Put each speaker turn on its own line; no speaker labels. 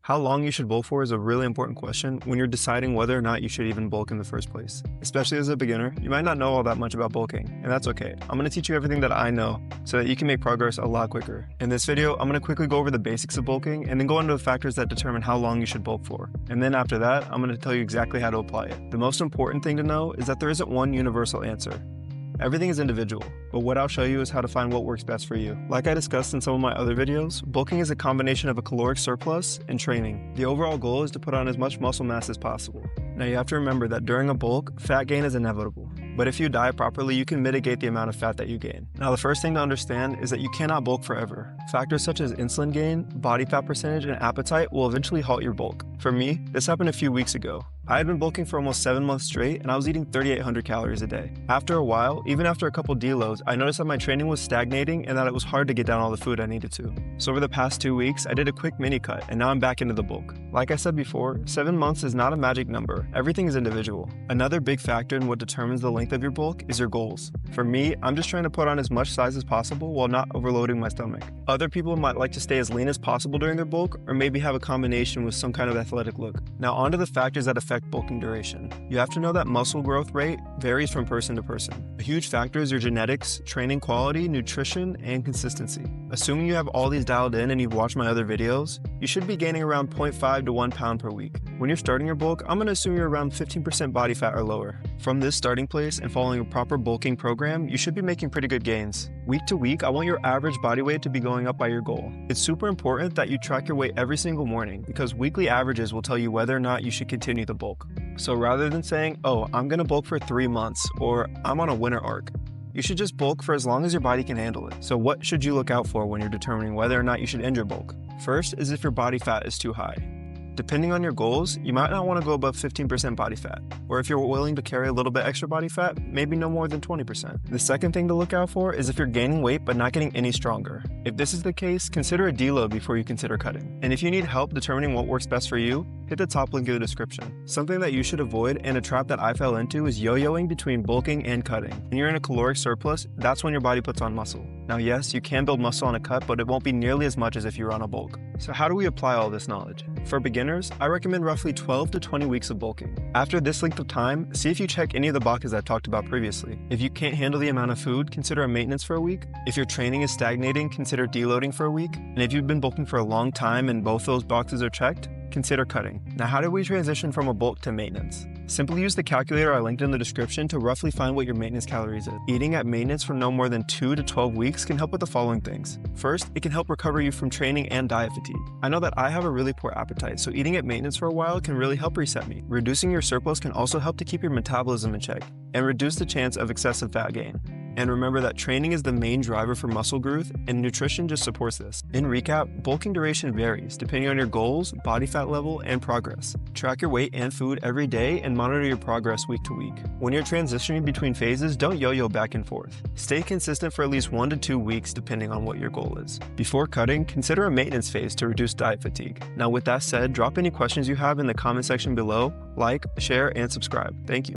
How long you should bulk for is a really important question when you're deciding whether or not you should even bulk in the first place. Especially as a beginner, you might not know all that much about bulking, and that's okay. I'm going to teach you everything that I know so that you can make progress a lot quicker. In this video, I'm going to quickly go over the basics of bulking and then go into the factors that determine how long you should bulk for. And then after that, I'm going to tell you exactly how to apply it. The most important thing to know is that there isn't one universal answer. Everything is individual, but what I'll show you is how to find what works best for you. Like I discussed in some of my other videos, bulking is a combination of a caloric surplus and training. The overall goal is to put on as much muscle mass as possible. Now you have to remember that during a bulk, fat gain is inevitable. But if you diet properly, you can mitigate the amount of fat that you gain. Now the first thing to understand is that you cannot bulk forever. Factors such as insulin gain, body fat percentage, and appetite will eventually halt your bulk. For me, this happened a few weeks ago. I had been bulking for almost 7 months straight and I was eating 3,800 calories a day. After a while, even after a couple deloads, I noticed that my training was stagnating and that it was hard to get down all the food I needed to. So over the past 2 weeks, I did a quick mini cut and now I'm back into the bulk. Like I said before, 7 months is not a magic number. Everything is individual. Another big factor in what determines the length of your bulk is your goals. For me, I'm just trying to put on as much size as possible while not overloading my stomach. Other people might like to stay as lean as possible during their bulk or maybe have a combination with some kind of athletic look. Now onto the factors that affect bulking duration. You have to know that muscle growth rate varies from person to person. A huge factor is your genetics, training quality, nutrition, and consistency. Assuming you have all these dialed in and you've watched my other videos, you should be gaining around 0.5 to 1 pound per week. When you're starting your bulk, I'm going to assume you're around 15% body fat or lower. From this starting place and following a proper bulking program, you should be making pretty good gains. Week to week, I want your average body weight to be going up by your goal. It's super important that you track your weight every single morning because weekly averages will tell you whether or not you should continue the bulk. So rather than saying, oh, I'm going to bulk for 3 months or I'm on a winter arc, you should just bulk for as long as your body can handle it. So what should you look out for when you're determining whether or not you should end your bulk? First is if your body fat is too high. Depending on your goals, you might not want to go above 15% body fat, or if you're willing to carry a little bit extra body fat, maybe no more than 20%. The second thing to look out for is if you're gaining weight but not getting any stronger. If this is the case, consider a deload before you consider cutting. And if you need help determining what works best for you, hit the top link in the description. Something that you should avoid and a trap that I fell into is yo-yoing between bulking and cutting. When you're in a caloric surplus, that's when your body puts on muscle. Now yes, you can build muscle on a cut, but it won't be nearly as much as if you're on a bulk. So how do we apply all this knowledge? For beginners, I recommend roughly 12 to 20 weeks of bulking. After this length of time, see if you check any of the boxes I've talked about previously. If you can't handle the amount of food, consider a maintenance for a week. If your training is stagnating, consider deloading for a week. And if you've been bulking for a long time and both those boxes are checked, consider cutting. Now how do we transition from a bulk to maintenance? Simply use the calculator I linked in the description to roughly find what your maintenance calories is. Eating at maintenance for no more than 2 to 12 weeks can help with the following things. First, it can help recover you from training and diet fatigue. I know that I have a really poor appetite, so eating at maintenance for a while can really help reset me. Reducing your surplus can also help to keep your metabolism in check and reduce the chance of excessive fat gain. And remember that training is the main driver for muscle growth and nutrition just supports this. In recap, bulking duration varies depending on your goals, body fat level, and progress. Track your weight and food every day and monitor your progress week to week. When you're transitioning between phases, don't yo-yo back and forth. Stay consistent for at least 1 to 2 weeks depending on what your goal is. Before cutting, consider a maintenance phase to reduce diet fatigue. Now with that said, drop any questions you have in the comment section below, like, share, and subscribe. Thank you.